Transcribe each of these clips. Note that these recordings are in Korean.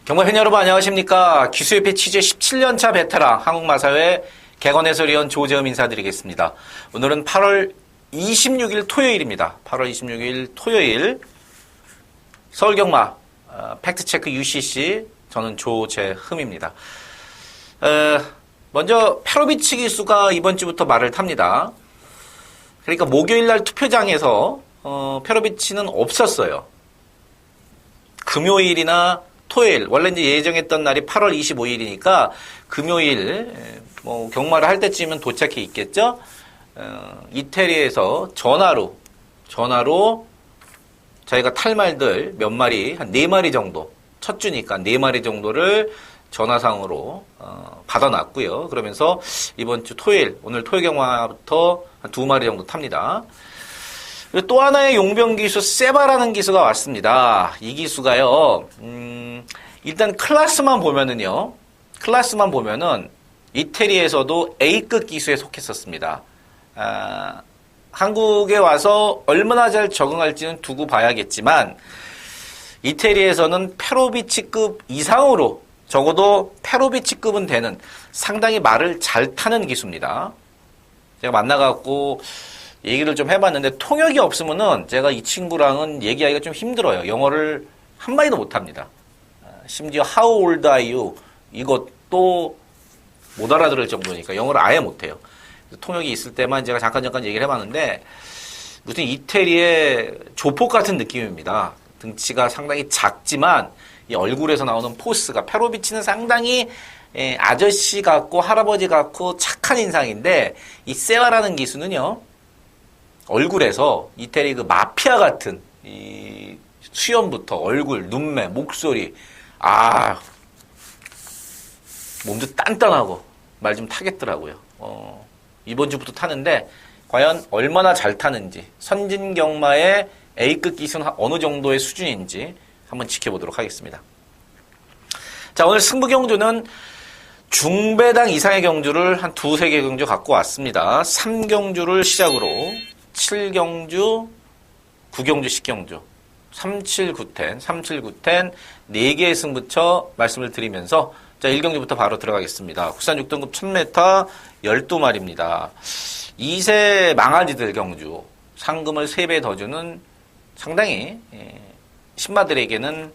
경마팬 여러분 안녕하십니까. 기수협회 취재 17년차 베테랑 한국마사회 객원해설위원 조재흠 인사드리겠습니다. 오늘은 8월 26일 토요일입니다. 8월 26일 토요일 서울경마 팩트체크 UCC 저는 조재흠입니다. 먼저 페로비치 기수가 이번 주부터 말을 탑니다. 그러니까 목요일날 투표장에서 페로비치는 없었어요. 금요일이나 토요일, 원래 이제 예정했던 날이 8월 25일이니까 금요일 경마를 할 때쯤은 도착해 있겠죠. 이태리에서 전화로 저희가 탈 말들 몇 마리, 한 4마리 정도, 첫 주니까 4마리 정도를 전화상으로 받아놨고요. 그러면서 이번 주 토요일, 오늘 토요 경마부터 한 2마리 정도 탑니다. 또 하나의 용병 기수 세바라는 기수가 왔습니다. 이 기수가요, 일단 클래스만 보면은 이태리에서도 A급 기수에 속했었습니다. 한국에 와서 얼마나 잘 적응할지는 두고 봐야겠지만, 이태리에서는 페로비치급 이상으로, 적어도 페로비치급은 되는 상당히 말을 잘 타는 기수입니다. 제가 만나갖고 얘기를 좀 해봤는데 통역이 없으면은 제가 이 친구랑은 얘기하기가 좀 힘들어요. 영어를 한마디도 못합니다. 심지어 How old are you? 이것도 못 알아들을 정도니까 영어를 아예 못해요. 통역이 있을 때만 제가 잠깐 얘기를 해봤는데 무슨 이태리의 조폭 같은 느낌입니다. 등치가 상당히 작지만 이 얼굴에서 나오는 포스가 페로비치는 상당히 아저씨 같고 할아버지 같고 착한 인상인데 이 세바라는 기수는요. 얼굴에서 이태리 그 마피아 같은 이 수염부터 얼굴, 눈매, 목소리 몸도 단단하고 말 좀 타겠더라고요. 이번 주부터 타는데 과연 얼마나 잘 타는지 선진경마의 A급 기수는 어느 정도의 수준인지 한번 지켜보도록 하겠습니다. 자, 오늘 승부경주는 중배당 이상의 경주를 한 2-3개 경주 갖고 왔습니다. 3경주를 시작으로 7경주, 9경주, 10경주, 3790, 4개의 승부처 말씀을 드리면서 자 1경주부터 바로 들어가겠습니다. 국산 6등급 1000m 12마리입니다. 2세 망아지들 경주, 상금을 3배 더 주는 상당히 신마들에게는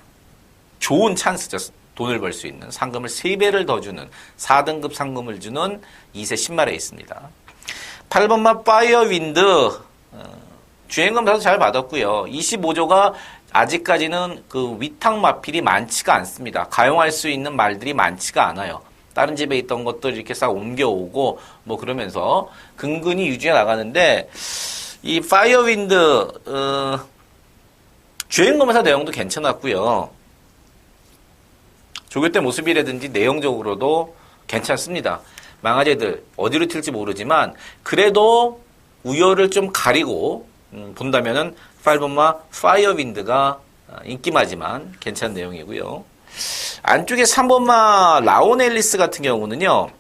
좋은 찬스죠. 돈을 벌 수 있는 상금을 3배를 더 주는 4등급 상금을 주는 2세 신마리에 있습니다. 8번마 파이어윈드 주행검사도 잘 받았고요. 25조가 아직까지는 그 위탁 마필이 많지가 않습니다. 가용할 수 있는 말들이 많지가 않아요. 다른 집에 있던 것들 이렇게 싹 옮겨오고 뭐 그러면서 근근히 유지해 나가는데 이 파이어윈드 주행검사 내용도 괜찮았고요. 조교 때 모습이라든지 내용적으로도 괜찮습니다. 망아지들 어디로 튈지 모르지만 그래도 우열을 좀 가리고 본다면은 8번마 파이어윈드가 인기마지만 괜찮은 내용이고요. 안쪽에 3번마 라오넬리스 같은 경우는요.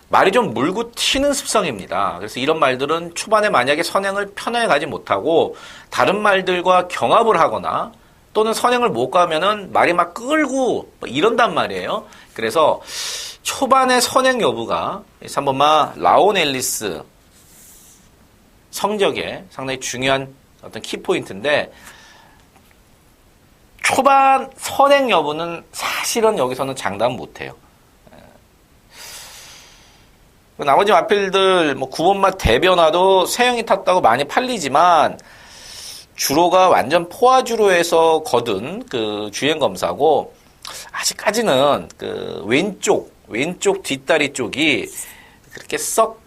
말이 좀 물고 튀는 습성입니다. 그래서 이런 말들은 초반에 만약에 선행을 편하게 가지 못하고 다른 말들과 경합을 하거나 또는 선행을 못 가면은 말이 막 끌고 이런단 말이에요. 그래서 초반의 선행 여부가 3번마 라오넬리스 성적에 상당히 중요한 어떤 키포인트인데 초반 선행 여부는 사실은 여기서는 장담 못해요. 나머지 마필들 9번마 대변화도 세영이 탔다고 많이 팔리지만 주로가 완전 포화주로에서 거둔 그 주행검사고 아직까지는 그 왼쪽 뒷다리 쪽이 그렇게 썩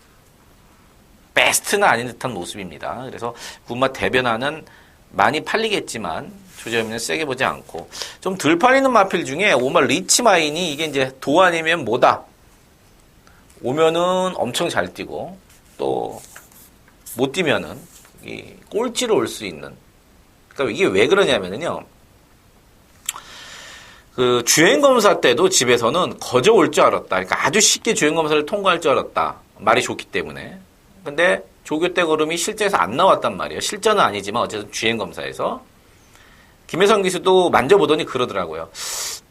베스트는 아닌 듯한 모습입니다. 그래서 군마 대변화는 많이 팔리겠지만 조재흠이는 세게 보지 않고 좀 덜 팔리는 마필 중에 5번 리치마인이 이게 이제 도 아니면 뭐다 오면은 엄청 잘 뛰고 또 못 뛰면은 이 꼴찌로 올 수 있는. 그러니까 이게 왜 그러냐면은요. 그 주행검사 때도 집에서는 거저 올 줄 알았다. 그러니까 아주 쉽게 주행검사를 통과할 줄 알았다. 말이 좋기 때문에. 근데 조교 때 걸음이 실제에서 안 나왔단 말이에요. 실전은 아니지만 어쨌든 주행검사에서. 김혜성 기수도 만져보더니 그러더라고요.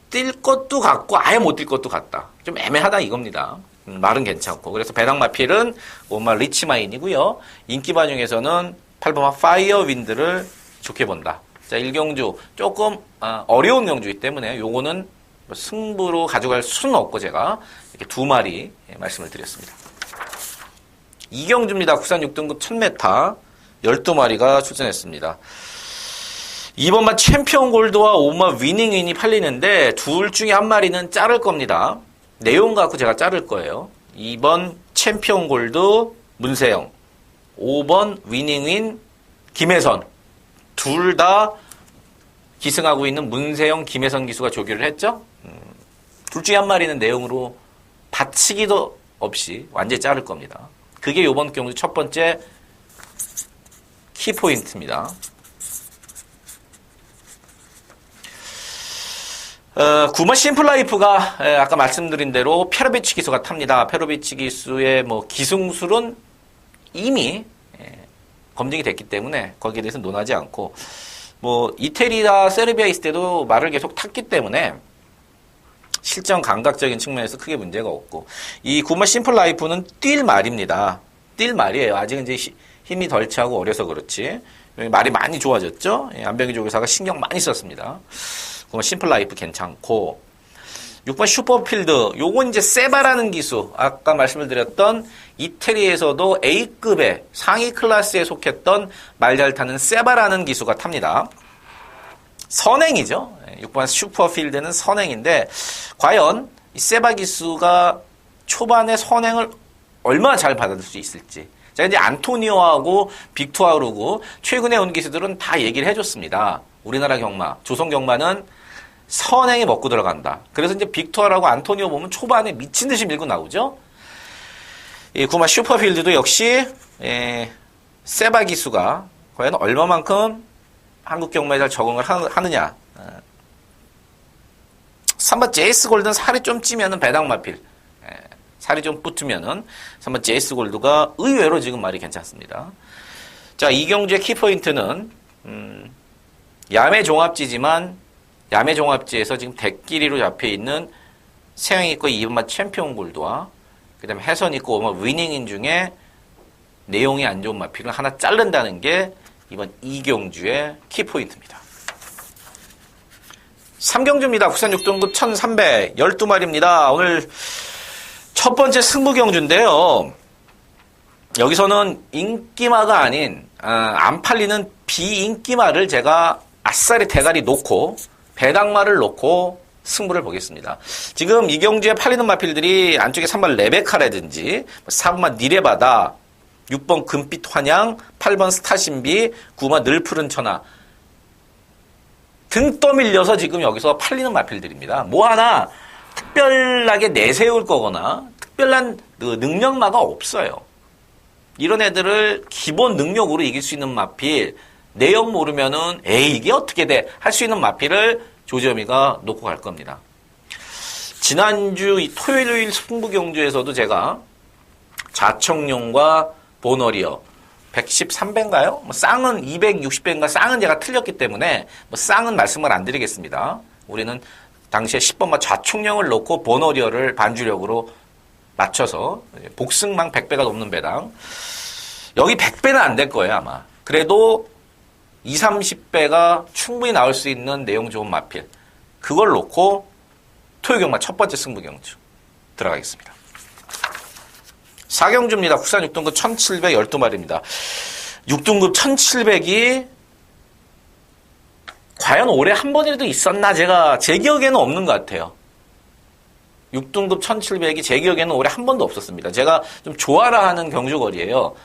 뛸 것도 같고 아예 못 뛸 것도 같다. 좀 애매하다 이겁니다. 말은 괜찮고. 그래서 배낭마필은 5번 리치마인이고요. 인기마 중에서는 8번 파이어 윈드를 좋게 본다. 자, 1경주 조금 어려운 경주이기 때문에 요거는 승부로 가져갈 수는 없고 제가 이렇게 두 마리 말씀을 드렸습니다. 2경주입니다. 국산 6등급 1000m 12마리가 출전했습니다. 2번만 챔피언 골드와 5번 위닝윈이 팔리는데 둘 중에 한 마리는 자를 겁니다. 내용 갖고 제가 자를 거예요. 2번 챔피언 골드 문세영, 5번 위닝윈 김혜선. 둘 다 기승하고 있는 문세영, 김혜선 기수가 조교를 했죠. 둘 중에 한 마리는 내용으로 받치기도 없이 완전히 자를 겁니다. 그게 이번 경주 첫 번째 키포인트입니다. 9번 심플라이프가 아까 말씀드린 대로 페로비치 기수가 탑니다. 페로비치 기수의 기승술은 이미 검증이 됐기 때문에 거기에 대해서 논하지 않고 이태리나 세르비아 있을 때도 말을 계속 탔기 때문에 실전 감각적인 측면에서 크게 문제가 없고 이 9번 심플라이프는 뛸 말입니다. 뛸 말이에요. 아직은 이제 힘이 덜 차고 어려서 그렇지 말이 많이 좋아졌죠. 안병기 조교사가 신경 많이 썼습니다. 9번 심플라이프 괜찮고 6번 슈퍼필드 요건 이제 세바라는 기수 아까 말씀을 드렸던 이태리에서도 A급의 상위 클래스에 속했던 말 잘 타는 세바라는 기수가 탑니다. 선행이죠. 6번 슈퍼필드는 선행인데 과연 이 세바 기수가 초반에 선행을 얼마나 잘 받아들 수 있을지 자 이제 안토니오하고 빅투아르고 최근에 온 기수들은 다 얘기를 해줬습니다. 우리나라 경마 조선 경마는 선행이 먹고 들어간다. 그래서 이제 빅토르하고 안토니오 보면 초반에 미친 듯이 밀고 나오죠. 이 9번 슈퍼필드도 역시 세바 기수가 과연 얼마만큼 한국 경마에 잘 적응을 하느냐. 3번 제이스 골드는 살이 좀 찌면은 배당마필. 살이 좀 붙으면은 3번 제이스 골드가 의외로 지금 말이 괜찮습니다. 자, 이 경주의 키포인트는 야매 종합지지만 야매 종합지에서 지금 대끼리로 잡혀 있는 세영 있고 2번만 챔피언 골드와 그다음에 해선 있고 5번 위닝인 중에 내용이 안 좋은 마필을 하나 자른다는 게 이번 2경주의 키포인트입니다. 3경주입니다. 국산 6등급 1300 12마리입니다. 오늘 첫 번째 승부경주인데요. 여기서는 인기마가 아닌 안 팔리는 비인기마를 제가 아싸리 대가리 놓고 배당마를 놓고 승부를 보겠습니다. 지금 이 경주에 팔리는 마필들이 안쪽에 3번 레베카라든지 4번만 니레바다 6번 금빛 환양 8번 스타신비 9번 늘푸른 천하 등 떠밀려서 지금 여기서 팔리는 마필들입니다. 뭐 하나 특별하게 내세울 거거나 특별한 능력마가 없어요. 이런 애들을 기본 능력으로 이길 수 있는 마필 내용 모르면은 에이 이게 어떻게 돼? 할 수 있는 마필을 조지어미가 놓고 갈 겁니다. 지난주 이 토요일 승부 경주에서도 제가 자청룡과 보너리어 113배인가요? 쌍은 260배인가 쌍은 제가 틀렸기 때문에 쌍은 말씀을 안 드리겠습니다. 우리는 당시에 10번마 좌총령을 놓고 보너리어를 반주력으로 맞춰서 복승망 100배가 넘는 배당 여기 100배는 안 될 거예요 아마. 그래도 20, 30배가 충분히 나올 수 있는 내용 좋은 마필 그걸 놓고 토요경마 첫 번째 승부경주 들어가겠습니다. 4경주입니다. 국산 6등급 1700 12마리입니다. 6등급 1700이 과연 올해 한 번이라도 있었나 제 기억에는 없는 것 같아요. 6등급 1700이 제 기억에는 올해 한 번도 없었습니다. 제가 좀 좋아라 하는 경주거리예요.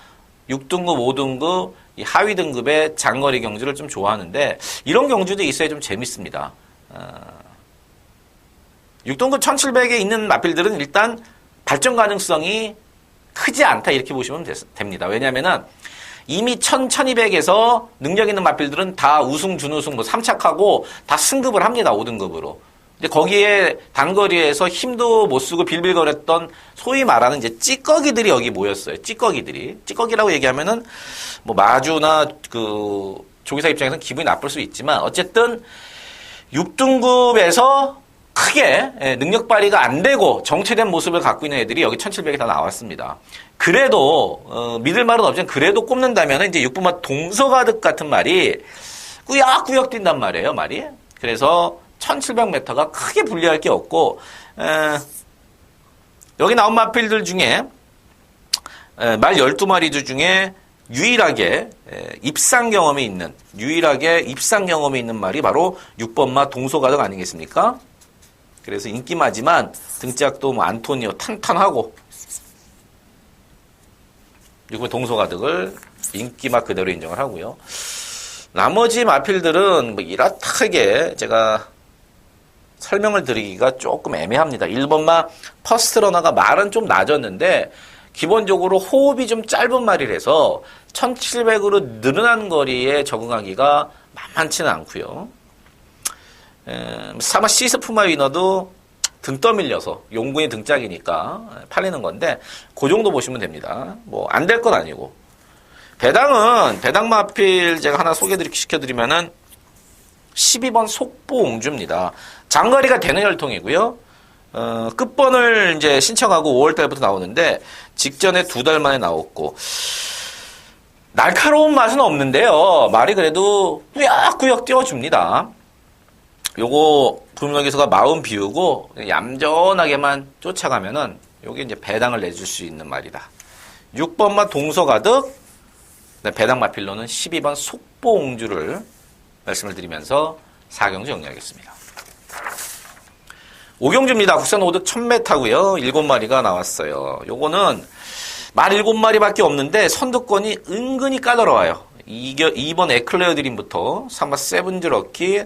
6등급, 5등급, 이 하위 등급의 장거리 경주를 좀 좋아하는데 이런 경주도 있어야 좀 재밌습니다. 6등급 1700에 있는 마필들은 일단 발전 가능성이 크지 않다 이렇게 보시면 됩니다. 왜냐하면 이미 1000, 1200에서 능력 있는 마필들은 다 우승, 준우승, 뭐 3착하고 다 승급을 합니다. 5등급으로. 근데 거기에 단거리에서 힘도 못 쓰고 빌빌거렸던 소위 말하는 이제 찌꺼기들이 여기 모였어요. 찌꺼기들이. 찌꺼기라고 얘기하면은 뭐 마주나 그 조기사 입장에서는 기분이 나쁠 수 있지만 어쨌든 6등급에서 크게 능력 발휘가 안 되고 정체된 모습을 갖고 있는 애들이 여기 1700에 다 나왔습니다. 그래도 믿을 말은 없지만 그래도 꼽는다면 이제 6분마 동서가득 같은 말이 꾸역꾸역 뛴단 말이에요. 말이. 그래서 1700m가 크게 불리할 게 없고 여기 나온 마필들 중에 말 12마리 중에 유일하게 입상 경험이 있는 말이 바로 6번마 동서가득 아니겠습니까? 그래서 인기마지만 등짝도 뭐 안토니오 탄탄하고 6번 동서가득을 인기마 그대로 인정을 하고요. 나머지 마필들은 뭐 이렇게 제가 설명을 드리기가 조금 애매합니다. 1번마 퍼스트러너가 말은 좀 낮았는데 기본적으로 호흡이 좀 짧은 말이라서 1700으로 늘어난 거리에 적응하기가 만만치는 않고요. 사마 시스푸마 위너도 등 떠밀려서 용군이 등짝이니까 팔리는 건데 그 정도 보시면 됩니다. 뭐 안 될 건 아니고. 배당 마필 제가 하나 시켜드리면은 12번 속보옹주입니다. 장거리가 되는 혈통이고요. 끝번을 이제 신청하고 5월 달부터 나오는데 직전에 2달 만에 나왔고 날카로운 맛은 없는데요. 말이 그래도 꾸역꾸역 띄워줍니다. 요거 부문역에서가 마음 비우고 얌전하게만 쫓아가면은 요게 이제 배당을 내줄 수 있는 말이다. 6번마 동서가득, 배당 마필로는 12번 속보옹주를 말씀을 드리면서 4경주 정리하겠습니다. 5경주입니다. 국산 5득 1000m고요. 7마리가 나왔어요. 요거는 말 7마리밖에 없는데 선두권이 은근히 까다로워요. 2번 에클레어 드림부터 3번 세븐즈 럭키,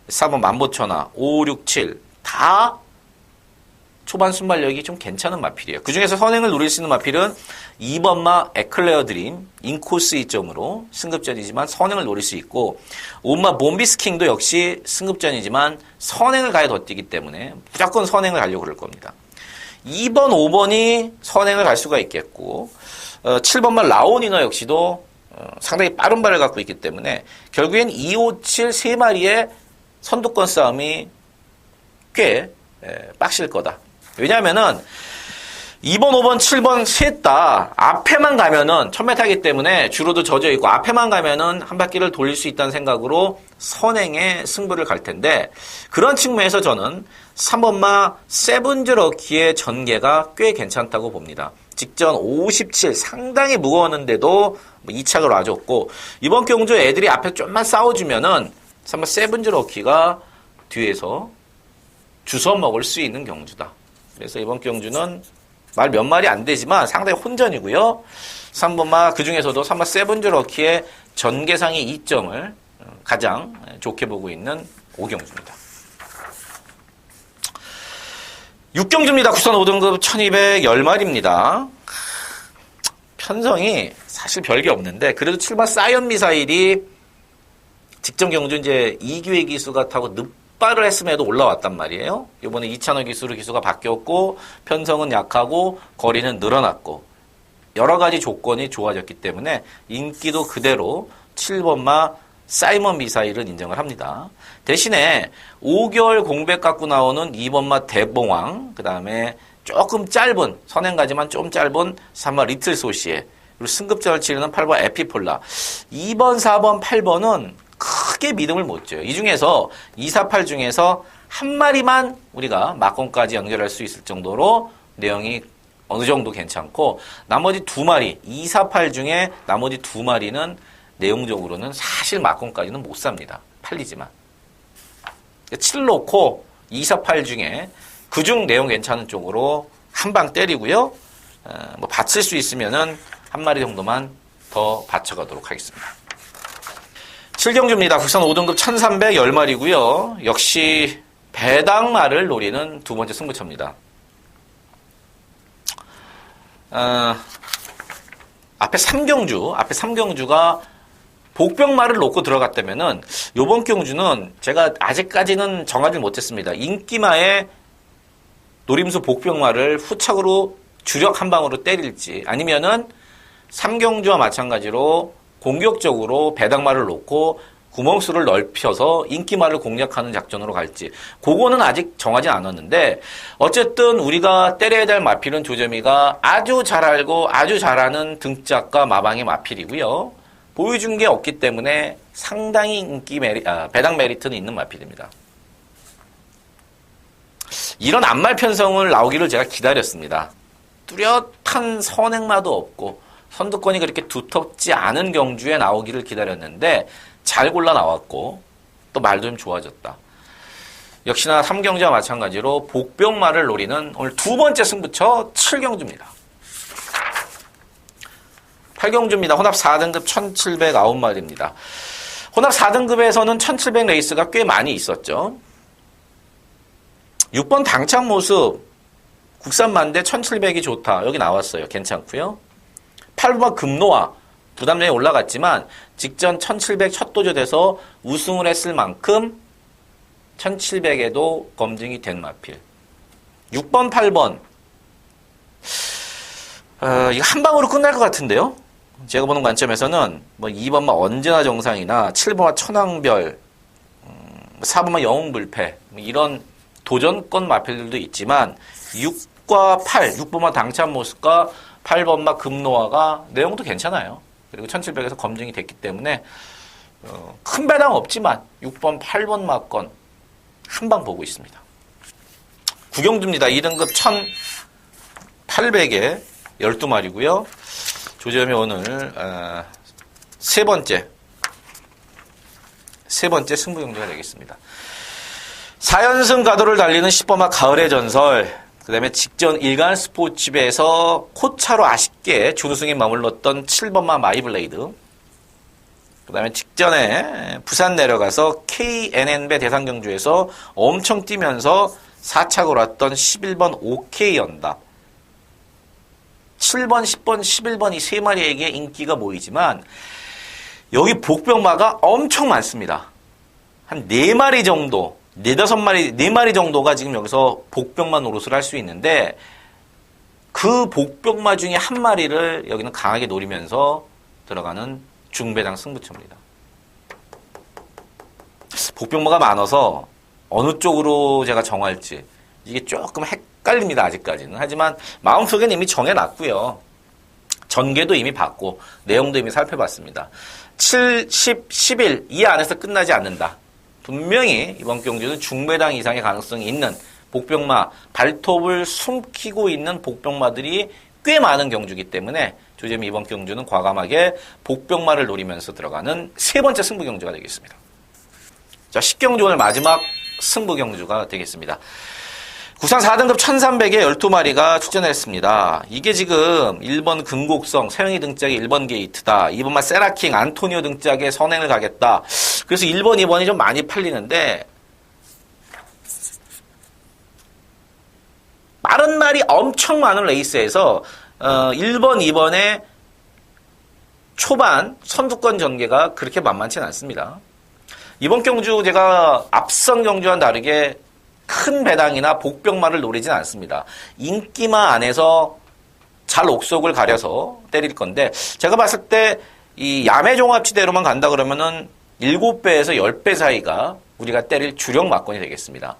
4번 만보천하, 5, 6, 7 다 초반 순발력이 좀 괜찮은 마필이에요. 그 중에서 선행을 노릴 수 있는 마필은 2번마 에클레어 드림, 인코스 2점으로 승급전이지만 선행을 노릴 수 있고 5번마 몬비스킹도 역시 승급전이지만 선행을 가야 더 뛰기 때문에 무조건 선행을 가려고 그럴 겁니다. 2번, 5번이 선행을 갈 수가 있겠고 7번마 라오니너 역시도 상당히 빠른 발을 갖고 있기 때문에 결국엔 2, 5, 7 3마리의 선두권 싸움이 꽤 빡실 거다. 왜냐하면은 2번, 5번, 7번 셋 다 앞에만 가면은 1000m이기 때문에 주로도 젖어 있고 앞에만 가면은 한 바퀴를 돌릴 수 있다는 생각으로 선행에 승부를 갈 텐데 그런 측면에서 저는 3번마 세븐즈 럭키의 전개가 꽤 괜찮다고 봅니다. 직전 57 상당히 무거웠는데도 2착을 놔줬고 이번 경주 애들이 앞에 좀만 싸워주면은 3번 세븐즈 럭키가 뒤에서 주워 먹을 수 있는 경주다. 그래서 이번 경주는 말 몇 마리 안 되지만 상당히 혼전이고요. 3번마 그 중에서도 3번 세븐즈 럭키의 전개상의 2점을 가장 좋게 보고 있는 5경주입니다. 6경주입니다. 국산 5등급 1210마리입니다. 편성이 사실 별게 없는데 그래도 7번 사이언 미사일이 직전 경주 이제 2기회 기수가 타고 늑발을 했음에도 올라왔단 말이에요. 이번에 2차원 기수로 기수가 바뀌었고 편성은 약하고 거리는 늘어났고 여러 가지 조건이 좋아졌기 때문에 인기도 그대로 7번마 사이먼 미사일은 인정을 합니다. 대신에 5개월 공백 갖고 나오는 2번마 대봉왕, 그 다음에 조금 짧은, 선행가지만 좀 짧은 3번 리틀 소시에, 그리고 승급전을 치르는 8번 에피폴라. 2번, 4번, 8번은 크게 믿음을 못 줘요. 이 중에서 2, 4, 8 중에서 한 마리만 우리가 막공까지 연결할 수 있을 정도로 내용이 어느 정도 괜찮고 나머지 2마리, 2, 4, 8 중에 나머지 2마리는 내용적으로는 사실 막공까지는 못 삽니다. 팔리지만. 7 놓고 2, 4, 8 중에 그중 내용 괜찮은 쪽으로 한 방 때리고요. 뭐 받칠 수 있으면은 한 마리 정도만 더 받쳐가도록 하겠습니다. 7경주입니다. 국산 5등급 1310마리고요. 역시 배당말을 노리는 두 번째 승부처입니다. 앞에 삼경주가 복병마를 놓고 들어갔다면은 요번 경주는 제가 아직까지는 정하지 못했습니다. 인기마의 노림수 복병마를 후착으로 주력 한 방으로 때릴지 아니면은 삼경주와 마찬가지로 공격적으로 배당마를 놓고 구멍수를 넓혀서 인기마를 공략하는 작전으로 갈지 그거는 아직 정하지 않았는데 어쨌든 우리가 때려야 될 마필은 조점이가 아주 잘 알고 아주 잘하는 등짝과 마방의 마필이고요. 보여준 게 없기 때문에 상당히 배당 메리트는 있는 마필입니다. 이런 앞말 편성을 나오기를 제가 기다렸습니다. 뚜렷한 선행마도 없고 선두권이 그렇게 두텁지 않은 경주에 나오기를 기다렸는데 잘 골라 나왔고 또 말도 좀 좋아졌다. 역시나 3경주와 마찬가지로 복병마를 노리는 오늘 두 번째 승부처 7경주입니다. 8경주입니다. 혼합 4등급 1709마리입니다. 혼합 4등급에서는 1700 레이스가 꽤 많이 있었죠. 6번 당찬 모습 국산만대 1700이 좋다. 여기 나왔어요. 괜찮고요. 8번 금노아 부담력이 올라갔지만 직전 1700 첫 도전에서 우승을 했을 만큼 1700에도 검증이 된 마필. 6번, 8번 이거 한 방으로 끝날 것 같은데요. 제가 보는 관점에서는 뭐 2번만 언제나 정상이나 7번만 천왕별 4번만 영웅불패 이런 도전권 마필들도 있지만 6과 8, 6번만 당찬 모습과 8번마 금노아가 내용도 괜찮아요. 그리고 1700에서 검증이 됐기 때문에 큰 배당 없지만 6번, 8번 마건 한 방 보고 있습니다. 구경주입니다. 2등급 1800에 12마리고요. 조점이 오늘 세 번째 승부경주가 되겠습니다. 4연승 가도를 달리는 10번마 가을의 전설, 그 다음에 직전 일간 스포츠집에서 코차로 아쉽게 준우승에 머물렀던 7번마 마이블레이드, 그 다음에 직전에 부산 내려가서 KNN배 대상경주에서 엄청 뛰면서 4착을 왔던 11번 OK 연답, 7번, 10번, 11번 이 세 마리에게 인기가 모이지만 여기 복병마가 엄청 많습니다. 한 4마리 정도, 4-5마리, 4마리 정도가 지금 여기서 복병마 노릇을 할 수 있는데 그 복병마 중에 한 마리를 여기는 강하게 노리면서 들어가는 중배당 승부처입니다. 복병마가 많아서 어느 쪽으로 제가 정할지 이게 조금 헷갈립니다. 아직까지는. 하지만 마음속엔 이미 정해놨고요. 전개도 이미 봤고 내용도 이미 살펴봤습니다. 7, 10, 11 이 안에서 끝나지 않는다. 분명히 이번 경주는 중배당 이상의 가능성이 있는 복병마, 발톱을 숨기고 있는 복병마들이 꽤 많은 경주이기 때문에 조점이 이번 경주는 과감하게 복병마를 노리면서 들어가는 세 번째 승부 경주가 되겠습니다. 자, 10경주 오늘 마지막 승부 경주가 되겠습니다. 구산 4등급 1300에 12마리가 출전했습니다. 이게 지금 1번 금곡성, 서영이 등짝의 1번 게이트다. 2번만 세라킹, 안토니오 등짝의 선행을 가겠다. 그래서 1번, 2번이 좀 많이 팔리는데 빠른 날이 엄청 많은 레이스에서 1번, 2번의 초반 선두권 전개가 그렇게 만만치는 않습니다. 이번 경주 제가 앞선 경주와는 다르게 큰 배당이나 복병마를 노리진 않습니다. 인기마 안에서 잘 옥속을 가려서 때릴 건데 제가 봤을 때 이 야매종합치대로만 간다 그러면은 7배에서 10배 사이가 우리가 때릴 주력 막건이 되겠습니다.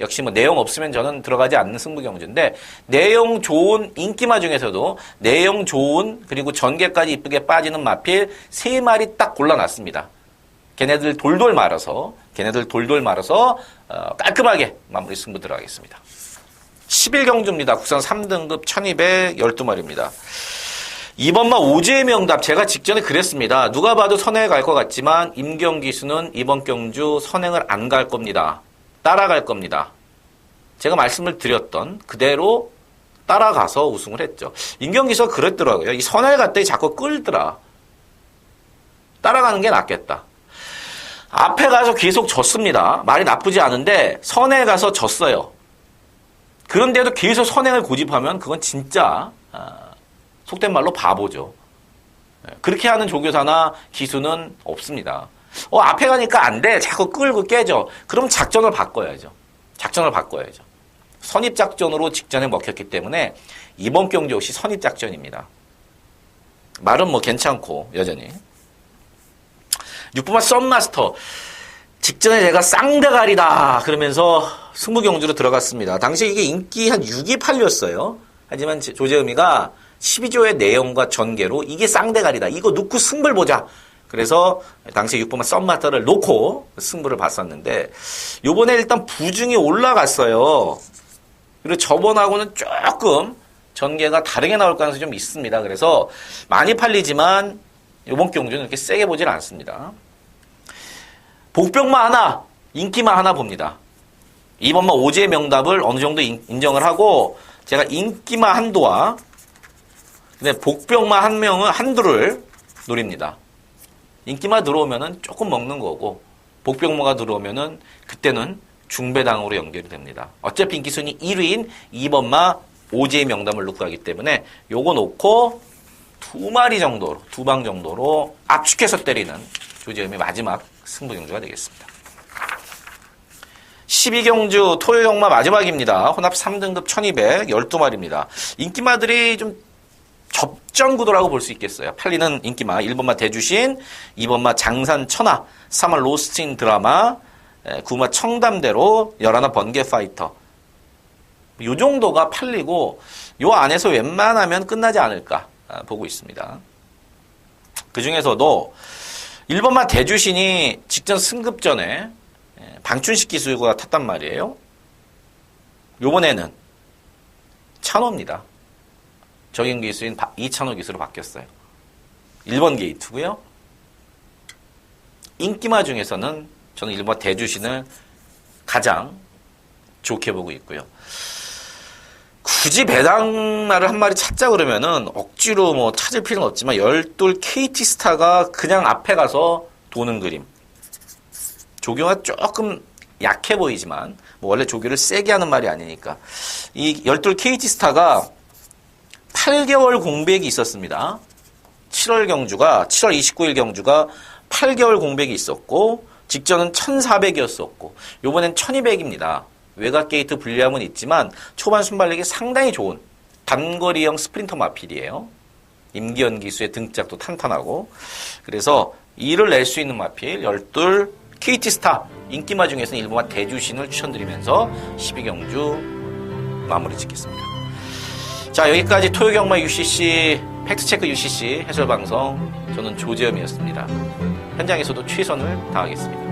역시 뭐 내용 없으면 저는 들어가지 않는 승부 경주인데 내용 좋은 인기마 중에서도 내용 좋은 그리고 전개까지 이쁘게 빠지는 마필 3마리 딱 골라놨습니다. 걔네들 돌돌 말아서 깔끔하게 마무리 승부 들어가겠습니다. 11경주입니다. 국산 3등급 1200 12마리입니다. 2번마 오제의 명답 제가 직전에 그랬습니다. 누가 봐도 선행을 갈 것 같지만 임경기수는 이번 경주 선행을 안 갈 겁니다. 따라갈 겁니다. 제가 말씀을 드렸던 그대로 따라가서 우승을 했죠. 임경기수가 그랬더라고요. 이 선행을 갔더니 자꾸 끌더라. 따라가는 게 낫겠다. 앞에 가서 계속 졌습니다. 말이 나쁘지 않은데 선행에 가서 졌어요. 그런데도 계속 선행을 고집하면 그건 진짜 속된 말로 바보죠. 그렇게 하는 조교사나 기수는 없습니다. 앞에 가니까 안 돼. 자꾸 끌고 깨져. 그럼 작전을 바꿔야죠. 선입작전으로 직전에 먹혔기 때문에 이번 경주 역시 선입작전입니다. 말은 뭐 괜찮고 여전히. 6번마 썸마스터. 직전에 제가 쌍대가리다 그러면서 승부경주로 들어갔습니다. 당시 이게 인기 한 6위 팔렸어요. 하지만 조재음이가 12조의 내용과 전개로 이게 쌍대가리다. 이거 놓고 승부를 보자. 그래서 당시 6번마 썸마스터를 놓고 승부를 봤었는데 요번에 일단 부중이 올라갔어요. 그리고 저번하고는 조금 전개가 다르게 나올 가능성이 좀 있습니다. 그래서 많이 팔리지만 이번 경주는 이렇게 세게 보질 않습니다. 복병마 하나, 인기마 하나 봅니다. 이번마 오지의 명답을 어느 정도 인정을 하고 제가 인기마 한도와 근데 복병마 한두를 노립니다. 인기마 들어오면은 조금 먹는 거고 복병마가 들어오면은 그때는 중배당으로 연결이 됩니다. 어차피 인기순위 1위인 2번마 오지의 명담을 놓고 가기 때문에 요거 놓고 두 방 정도로 압축해서 때리는 조재음의 마지막 승부경주가 되겠습니다. 12경주 토요경마 마지막입니다. 혼합 3등급 1200 12마리입니다. 인기마들이 좀 접전구도라고 볼 수 있겠어요. 팔리는 인기마 1번마 대주신, 2번마 장산 천하, 3화 로스트인 드라마, 9마 청담대로 11화 번개 파이터. 요 정도가 팔리고 요 안에서 웬만하면 끝나지 않을까 보고 있습니다. 그 중에서도 1번마 대주신이 직전 승급전에 방춘식 기수가 탔단 말이에요. 요번에는 찬호입니다. 적임 기수인 이찬호 기수로 바뀌었어요. 1번 게이트고요. 인기마 중에서는 저는 1번 대주신을 가장 좋게 보고 있고요. 굳이 배당마를 한 마리 찾자 그러면은 억지로 뭐 찾을 필요는 없지만 열둘 KT 스타가 그냥 앞에 가서 도는 그림. 조교가 조금 약해 보이지만 뭐 원래 조교를 세게 하는 말이 아니니까 이 열둘 KT 스타가 8개월 공백이 있었습니다. 7월 29일 경주가 8개월 공백이 있었고 직전은 1400이었었고 요번엔 1200입니다. 외곽 게이트 불리함은 있지만 초반 순발력이 상당히 좋은 단거리형 스프린터 마필이에요. 임기현 기수의 등짝도 탄탄하고 그래서 이를 낼 수 있는 마필 12 KT 스타 인기마 중에서는 1번마 대주신을 추천드리면서 12경주 마무리 짓겠습니다. 자, 여기까지 토요경마 UCC 팩트체크 UCC 해설방송 저는 조재음이었습니다. 현장에서도 최선을 다하겠습니다.